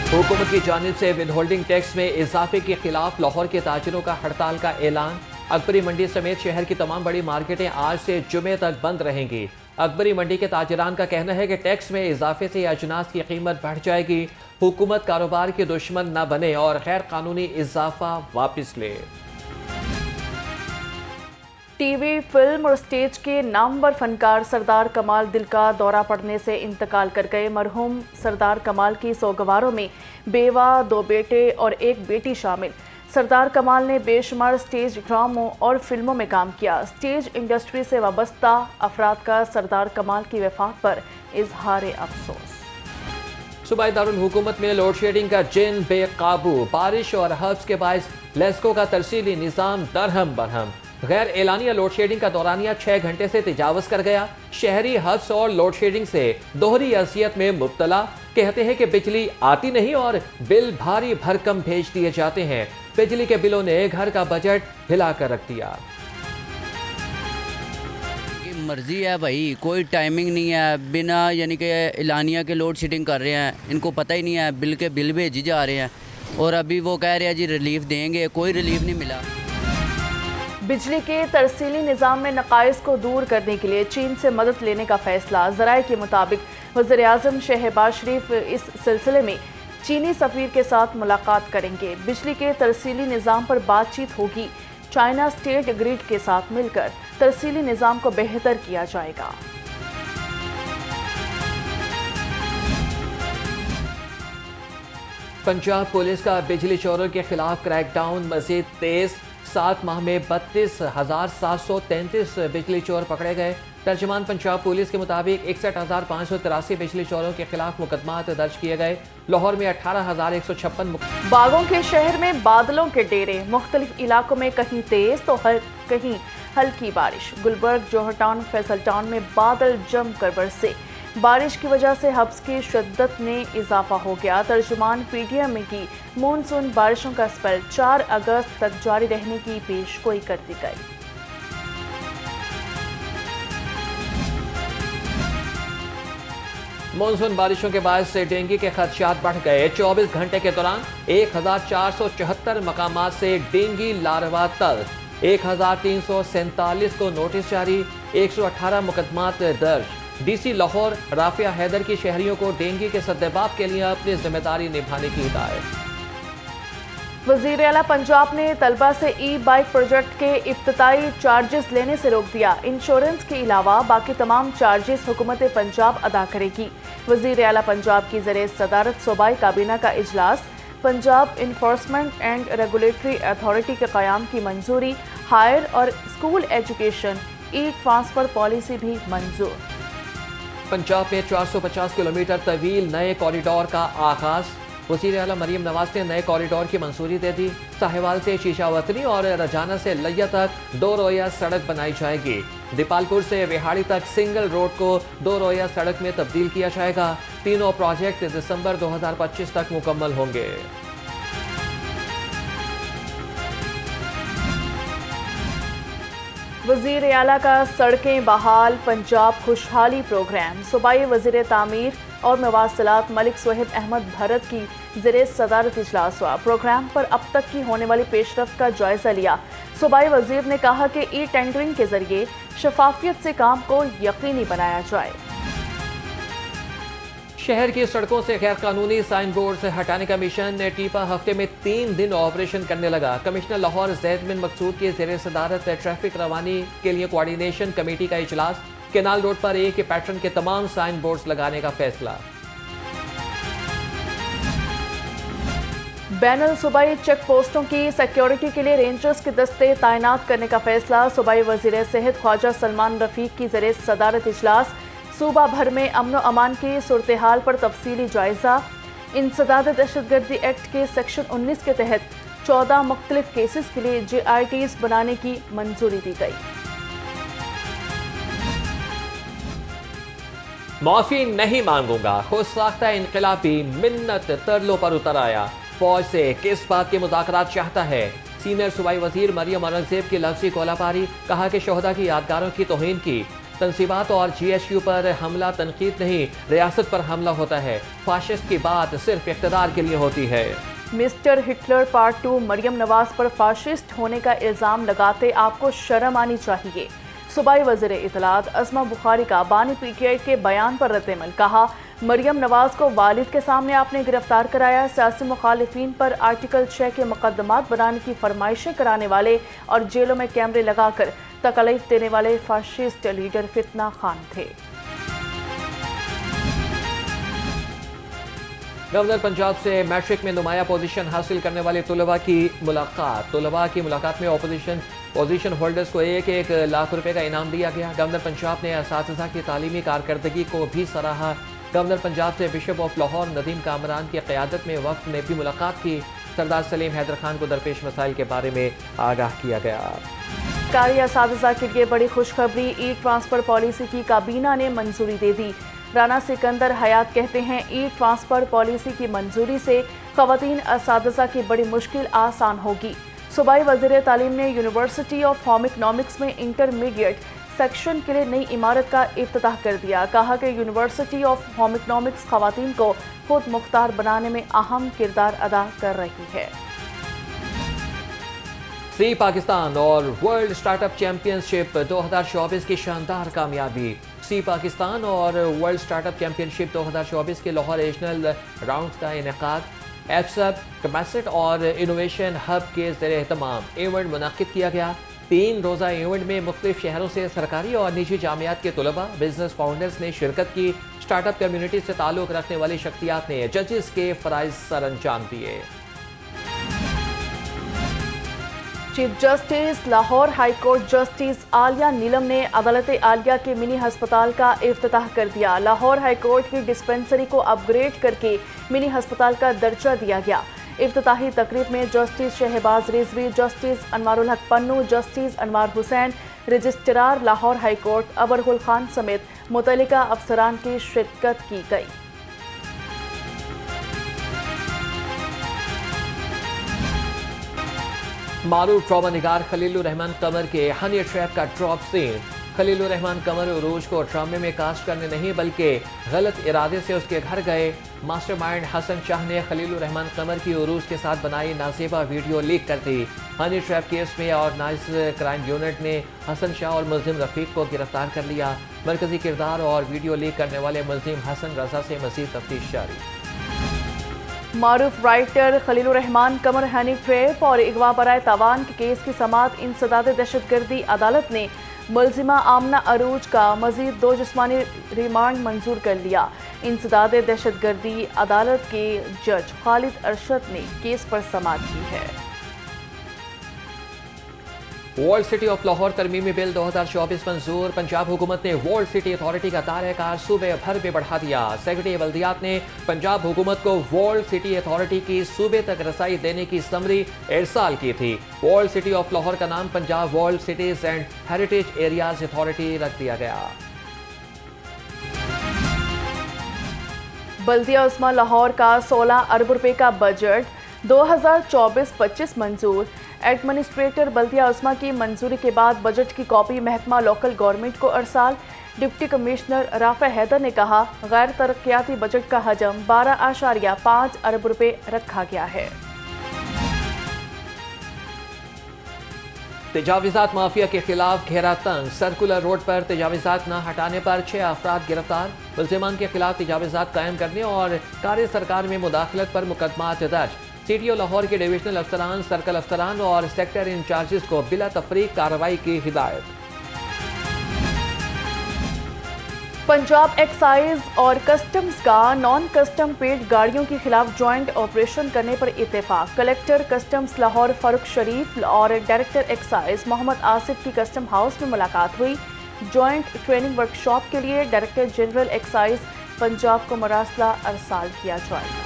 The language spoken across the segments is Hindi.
हुकूमत की जानिब से विदहोल्डिंग टैक्स में इजाफे के खिलाफ लाहौर के ताजिरों का हड़ताल का ऐलान। अकबरी मंडी समेत शहर की तमाम बड़ी मार्केटें आज से जुमे तक बंद रहेंगी। अकबरी मंडी के ताजिरान का कहना है कि टैक्स में इजाफे से अजनास की कीमत बढ़ जाएगी। हुकूमत कारोबार के दुश्मन न बने और गैर कानूनी इजाफा वापस ले। टीवी, फिल्म और स्टेज के नामवर फनकार सरदार कमाल दिल का दौरा पड़ने से इंतकाल कर गए। मरहूम सरदार कमाल की सौगवारों में बेवा, 2 बेटे और 1 बेटी शामिल। सरदार कमाल ने बेशुमार स्टेज ड्रामों और फिल्मों में काम किया। स्टेज इंडस्ट्री से वाबस्ता अफराद का सरदार कमाल की वफात पर इजहार अफसोस। सूबाई दारुल हुकूमत में लोड शेडिंग का जिन बेकाबू। बारिश और हब्स के बायस लेस्को का तरसीली निज़ाम दरहम बरहम। गैर एलानिया लोड शेडिंग का दौरानिया 6 घंटे से तजावज़ कर गया। शहरी हब्स और लोड शेडिंग से दोहरी अज़ियत में मुब्तला। कहते हैं कि बिजली आती नहीं और बिल भारी भरकम भेज दिए जाते हैं। बिजली के बिलों ने घर का बजट हिला कर रख दिया। मर्जी है भाई, कोई टाइमिंग नहीं है। बिना यानी कि एलानिया के लोड शेडिंग कर रहे हैं, इनको पता ही नहीं है। बिल भेजे जा रहे हैं और अभी वो कह रहे हैं जी रिलीफ देंगे, कोई रिलीफ नहीं मिला। बिजली के तरसीली निज़ाम में नकाइस को दूर करने के लिए चीन से मदद लेने का फैसला। ज़राए के मुताबिक वज़ीर-ए-आज़म शहबाज शरीफ इस सिलसिले में चीनी सफ़ीर के साथ मुलाकात करेंगे। बिजली के तरसीली निज़ाम पर बातचीत होगी। चाइना स्टेट ग्रिड के साथ मिलकर तरसीली निज़ाम को बेहतर किया जाएगा। पंजाब पुलिस का बिजली चोरों के खिलाफ क्रैकडाउन मजीद तेज। 7 माह में 32,733 बिजली चोर पकड़े गए। तर्जुमान पंजाब पुलिस के मुताबिक 61,583 बिजली चोरों के खिलाफ मुकदमात दर्ज किए गए। लाहौर में 18,156। बागों के शहर में बादलों के डेरे। मुख्तलिफ इलाकों में कहीं तेज तो कहीं हल्की बारिश। गुलबर्ग, जोहर टाउन, फैसल टाउन में बादल जमकर बरसे। बारिश की वजह से हब्स की शिद्दत में इजाफा हो गया। तर्जुमान पीटीएम की मानसून बारिशों का स्पेल 4 अगस्त तक जारी रहने की पेशगोई कर दी गई। मानसून बारिशों के बाद से डेंगू के खदशात बढ़ गए। 24 घंटे के दौरान 1,474 मकामात से डेंगू लार्वा तक। 1,347 को नोटिस जारी। 118 मुकदमात दर्ज। डीसी लाहौर राफिया हैदर की शहरियों को डेंगू के सद्देबाब के लिए अपनी जिम्मेदारी निभाने की हिदायत। वज़ीर आला पंजाब ने तलबा से ई-बाइक प्रोजेक्ट के इब्तिदाई चार्जेस लेने से रोक दिया। इंश्योरेंस के अलावा बाकी तमाम चार्जेस हुकूमत पंजाब अदा करेगी। वज़ीर आला पंजाब की ज़रिए सदारत सूबाई काबीना का इजलास। Punjab enforcement and regulatory authority के क़याम की मंजूरी। हायर और school education e transfer policy भी मंजूर। पंजाब में 450 किलोमीटर तवील नए कॉरिडोर का आगाज। वज़ीर आला मरीम नवाज ने नए कॉरिडोर की मंजूरी दे दी। साहिवाल से शीशावतनी और रजाना से लैया तक 2 रोया सड़क बनाई जाएगी। दीपालपुर से विहाड़ी तक सिंगल रोड को 2 रोया सड़क में तब्दील किया जाएगा। तीनों प्रोजेक्ट दिसंबर 2025 तक मुकम्मल होंगे। वज़ीर आला का सड़कें बहाल पंजाब खुशहाली प्रोग्राम। सूबाई वज़ीर तामीर और मवासिलात मलिक सोहेब अहमद भरत की ज़रिए सदारत इजलास हुआ। प्रोग्राम पर अब तक की होने वाली पेशरफ्त का जायज़ा लिया। सूबाई वज़ीर ने कहा कि ई टेंडरिंग के ज़रिए शफाफियत से काम को यकीनी बनाया जाए। शहर की सड़कों से गैर कानूनी साइन बोर्ड से हटाने का मिशन टीपा हफ्ते में 3 दिन ऑपरेशन करने लगा। कमिश्नर लाहौर ज़ैद बिन मकसूद के ज़ेरे सदारत ट्रैफिक रवानी के लिए कोऑर्डिनेशन कमेटी का इजलास। केनाल रोड पर एक पैटर्न के तमाम साइन बोर्ड्स लगाने का फैसला। बैनुल सूबाई चेक पोस्टों की सिक्योरिटी के लिए रेंजर्स के दस्ते तैनात करने का फैसला। सूबाई वज़ीर सेहत ख्वाजा सलमान रफीक की ज़रिए सदारत इजलास। सूबा भर में अमन व अमान की सूरत हाल पर तफसीली जायजा। इंसदाद दहशतगर्दी एक्ट के सेक्शन 19 के तहत 14 मुख्तलिफ केसेस के लिए JITs बनाने की मंजूरी दी गई। माफी नहीं मांगूंगा, खुद साख्ता इनकलाबी मिन्नत तरलों पर उतर आया। फौज से किस बात के मुज़ाकरात चाहता है? सीनियर सूबाई वजीर मरियम औरंगजेब की लफ्जी कोलापारी। कहा कि शोहदा की यादगारों की तौहीन की। तंसीबात और GSU पर हमला तनकीद नहीं, रियासत पर हमला होता है। फाशिस्ट की बात सिर्फ इक़्तिदार के लिए होती है। Mister Hitler part 2 Maryam Nawaz पर फाशिस्ट होने का इल्ज़ाम लगाते आपको शर्म आनी चाहिए। सूबाई वज़ीर इत्तलात अस्मा बुखारी का बानी PTI के बयान पर रद्द-ए-अमल। कहा, मरियम नवाज को वालिद के सामने आपने गिरफ्तार कराया। सियासी मुखालिफिन पर आर्टिकल 6 के मुकदमात बनाने की फरमाइशें कराने वाले और जेलों में कैमरे लगाकर तकलीफ देने वाले फाशिस्ट लीडर फितना खान थे। गवर्नर पंजाब से मैट्रिक में नुमाया पोजीशन हासिल करने वाले तलबा की मुलाकात में पोजीशन होल्डर्स को 1-1 लाख रुपए का इनाम दिया गया। गवर्नर पंजाब ने असातिज़ा की तालीमी कारकर्दगी को भी सराहा। गवर्नर पंजाब से बिशप ऑफ लाहौर नदीम कामरान की क़यादत में वक्त में भी मुलाकात की। सरदार सलीम हैदर खान को दरपेश मसाइल के बारे में आगाह किया गया। कारी असातिज़ा के लिए बड़ी खुशखबरी, ई ट्रांसफ़र पॉलिसी की काबीना ने मंजूरी दे दी। राना सिकंदर हयात कहते हैं, ई ट्रांसफ़र पॉलिसी की मंजूरी से ख़वातीन असातिज़ा की बड़ी मुश्किल आसान होगी। सूबाई वज़ीर तालीम ने यूनिवर्सिटी ऑफ होम इकनॉमिक्स में इंटरमीडिएट सेक्शन के लिए नई इमारत का इफ्तिताह कर दिया। कहा कि यूनिवर्सिटी ऑफ होम इकनॉमिक्स ख़वातीन को खुद मुख्तार बनाने में अहम किरदार अदा कर रही है। सी पाकिस्तान और वर्ल्ड स्टार्टअप चैंपियनशिप 2024 की शानदार कामयाबी। सी पाकिस्तान और वर्ल्ड स्टार्टअप चैंपियनशिप 2024 के लाहौर रीजनल राउंड का इनेकाद एफसब, कैपेसिट और इनोवेशन हब के ज़ेर एहतमाम इवेंट मुनक़्क़िद किया गया। 3 रोज़ा इवेंट में मुख्तलिफ शहरों से सरकारी और निजी जामियात के तलबा, बिजनेस फाउंडर्स ने शिरकत की। स्टार्टअप कम्युनिटी से ताल्लुक़ रखने वाली शख्सियात ने जजेस के फ़राइज़ सर अंजाम दिए। Chief justice Lahore high court justice Aliya Neelam ने अदालत आलिया के मिनी हस्पताल का इफ्तिताह कर दिया। लाहौर हाई कोर्ट की डिस्पेंसरी को अपग्रेड करके मिनी हस्पताल का दर्जा दिया गया। इफ्तिताही तकरीब में justice Shahbaz Rizvi, justice Anwarul Haq Pannu, justice Anwar Hussain, registrar Lahore high court Abrarul Khan समेत मुतल्लिका अफसरान की शिरकत की गई। मारूफ ट्रॉमा निगार खलीलुर रहमान कमर के हनी ट्रैप का ड्रॉप सीन। खलीलुर रहमान कमर उरूज को ड्रामे में कास्ट करने नहीं बल्कि गलत इरादे से उसके घर गए। मास्टरमाइंड हसन शाह ने खलीलुर रहमान कमर की उरूज के साथ बनाई नाजेबा वीडियो लीक कर दी। हनी ट्रैप केस में ऑर्गेनाइज क्राइम यूनिट ने हसन शाह और मुल्जिम रफीक को गिरफ्तार कर लिया। मरकजी किरदार और वीडियो लीक करने वाले मुल्जिम हसन रजा से मजीद तफ्तीश जारी। मारूफ राइटर खलीलुर रहमान कमर हनी ट्रैप और अगवा बराए तावान के केस की समाअत इंसदाद दहशतगर्दी अदालत ने मुल्जिमा आमना अरूज का मजीद 2 जिस्मानी रिमांड मंजूर कर लिया। इंसदाद दहशतगर्दी अदालत के जज खालिद अरशद ने केस पर समाअत की है। वर्ल्ड सिटी ऑफ लाहौर तरमीमी बिल 2024 मंजूर। पंजाब हुकूमत ने वर्ल्ड सिटी अथॉरिटी का दायरा सूबे भर में बढ़ा दिया। सेक्रेटरी बल्दियात ने पंजाब हुकूमत को वर्ल्ड सिटी अथॉरिटी की सूबे तक रसाई देने की समरी इरसाल की थी। वर्ल्ड सिटी ऑफ लाहौर का नाम Punjab world cities and heritage areas authority रख दिया गया। बल्दिया उस्मा लाहौर का 16 अरब रुपए का बजट 2024-25 मंजूर। एडमिनिस्ट्रेटर बल्दिया उस्मा की मंजूरी के बाद बजट की कॉपी महकमा लोकल गवर्नमेंट को अरसाल। डिप्टी कमिश्नर राफा हैदर ने कहा, गैर तरक्याती बजट का हजम 12.5 अरब रुपए रखा गया है। तजावीज़ात माफिया के खिलाफ घेरा तंग। सर्कुलर रोड पर तजावीज़ात न हटाने पर 6 अफराद गिरफ्तार। मुल्जिमान के खिलाफ तजावीज़ात कायम करने और कार्य सरकार में मुदाखलत पर मुकदमात दर्ज। सिटी लाहौर के डिविजनल अफसरान, सर्कल अफसरान और सेक्टर इंचार्जेस को बिला तफरीक कार्रवाई की हिदायत। पंजाब एक्साइज और कस्टम्स का नॉन कस्टम पेड गाड़ियों के खिलाफ ज्वाइंट ऑपरेशन करने पर इत्तेफाक। कलेक्टर कस्टम्स लाहौर फारूक शरीफ और डायरेक्टर एक्साइज मोहम्मद आसिफ की कस्टम हाउस में मुलाकात हुई। ज्वाइंट ट्रेनिंग वर्कशॉप के लिए डायरेक्टर जनरल एक्साइज पंजाब को मरासला अरसाल किया जाएगा।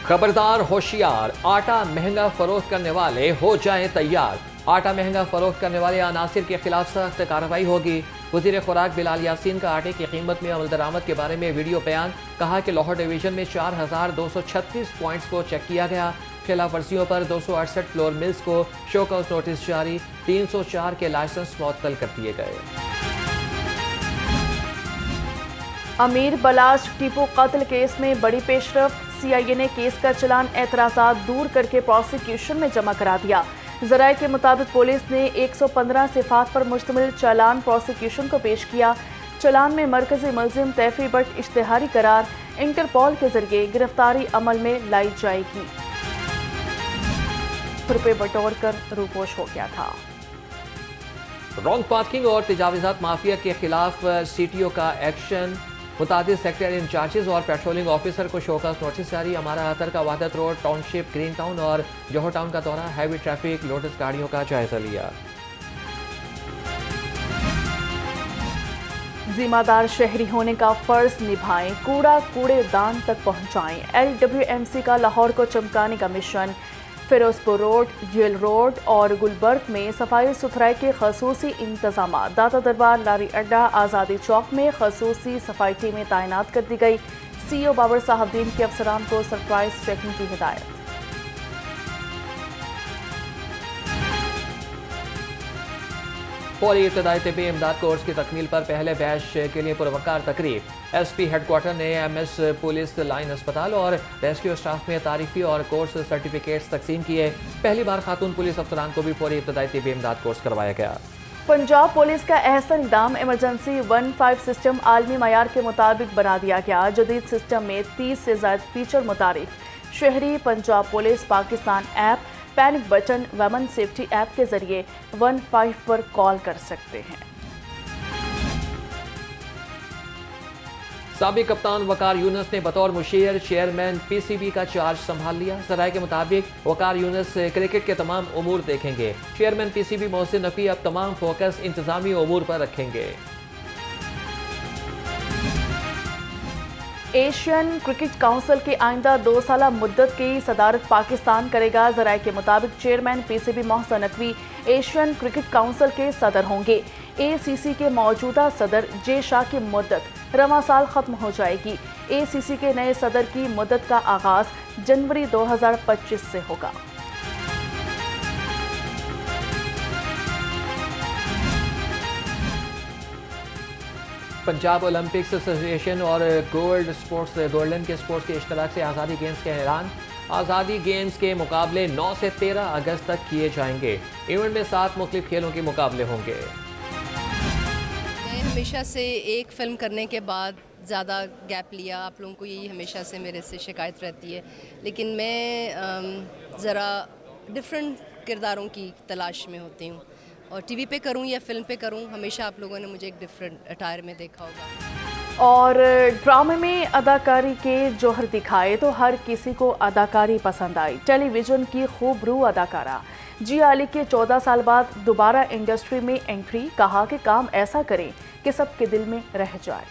खबरदार होशियार, आटा महंगा फरोख्त करने वाले हो जाएं तैयार। आटा महंगा फरोख्त करने वाले अनासिर के खिलाफ सख्त कार्रवाई होगी। वज़ीर खुराक बिलाल यासीन का आटे की कीमत में अमल दरामद के बारे में वीडियो बयान। कहा कि लाहौर डिवीजन में 4236 पॉइंट्स को चेक किया गया। खिलाफ वर्जियों पर 268 फ्लोर मिल्स को शोकआउट नोटिस जारी, 304 के लाइसेंस मुअत्तल कर दिए गए। अमीर बलाश टीपू कत्ल केस में बड़ी पेशरफ, सीआईए ने केस का चलान एतराज़ात दूर करके प्रोसिक्यूशन में जमा करा दिया। ज़राए के मुताबिक पुलिस ने 115 सिफात पर मुश्तमिल चालान प्रोसिक्यूशन को पेश किया। चलान में मरकजी मुलजिम तैफी बट इश्तिहारी करार, इंटरपोल के जरिए गिरफ्तारी अमल में लाई जाएगी। रुपये बटोर कर रूपोश हो गया था। रॉन्ग पार्किंग और तजावीज़ात माफिया के खिलाफ सीटीओ का एक्शन, मुतादिद सेक्टर इंचार्जेस और पेट्रोलिंग ऑफिसर को शोकॉज नोटिस जारी। हमारा अतर का Wahdat road, township, green town और जोहर टाउन का दौरा, हैवी ट्रैफिक, लोटस गाड़ियों का जायजा लिया। जिम्मेदार शहरी होने का फर्ज निभाएं, कूड़ा कूड़ेदान तक पहुंचाएं। LWMC का लाहौर को चमकाने का mission. Ferozepur road, jail road और गुलबर्ग में सफाई सुथराई के खसूसी इंतजाम। दाता दरबार, लारी अड्डा, आज़ादी चौक में खसूसी सफाई टीमें तैनात कर दी गई। CEO बाबर साहबदीन के अफसरान को सरप्राइज चेकिंग की हिदायत। फौरी इब्तदाई तिब्बी इमदाद कोर्स की तकमील पर पहले बैच के लिए पुरवकार तकरीब। SP हेडक्वार्टर ने MS पुलिस लाइन अस्पताल और रेस्क्यू स्टाफ में तारीफी और कोर्स सर्टिफिकेट्स तकसीम किए। पहली बार खातून पुलिस अफसरान को भी फौरी इब्तदाई तिब्बी इमदाद कोर्स करवाया गया। पंजाब पुलिस का अहसन इक़दाम, इमरजेंसी 15 सिस्टम आलमी मयार के मुताबिक बना दिया गया। जदीद सिस्टम में 30 से ज़ायद फीचर मुतारिफ। शहरी Punjab police Pakistan app, panic button, women safety app के जरिए 15 पर कॉल कर सकते हैं। साबिक कप्तान वकार यूनुस ने बतौर मुशीर चेयरमैन PCB का चार्ज संभाल लिया। ज़राए के मुताबिक वकार यूनुस क्रिकेट के तमाम उमूर देखेंगे। चेयरमैन PCB मोहसिन नकवी अब तमाम फोकस इंतजामी उमूर पर रखेंगे। एशियन क्रिकेट काउंसिल की आइंदा 2 साला मुद्दत की सदारत पाकिस्तान करेगा। ज़राए के मुताबिक chairman PCB Mohsin Naqvi Asian cricket council के सदर होंगे। ACC के मौजूदा सदर जे शाह की मुद्दत रवां साल खत्म हो जाएगी। ACC के नए सदर की मुद्दत का आगाज जनवरी 2025 से होगा। पंजाब ओलंपिक्स एसोसिएशन और गोल्डन के स्पोर्ट्स के इश्तराक से आज़ादी गेम्स का ऐलान। आज़ादी गेम्स के मुकाबले 9 से 13 अगस्त तक किए जाएंगे। इवेंट में 7 मुख्तलिफ खेलों के मुकाबले होंगे। मैं हमेशा से एक फ़िल्म करने के बाद ज़्यादा गैप लिया। आप लोगों को यही हमेशा से मेरे से शिकायत रहती है, लेकिन मैं ज़रा डिफरेंट किरदारों की तलाश में होती हूँ और टीवी पे करूँ या फिल्म पे करूँ, हमेशा आप लोगों ने मुझे एक डिफरेंट अटायर में देखा होगा। और ड्रामे में अदाकारी के जौहर दिखाए तो हर किसी को अदाकारी पसंद आई। टेलीविज़न की खूबरू अदाकारा जिया अली के 14 साल बाद दोबारा इंडस्ट्री में एंट्री। कहा कि काम ऐसा करें कि सबके दिल में रह जाए।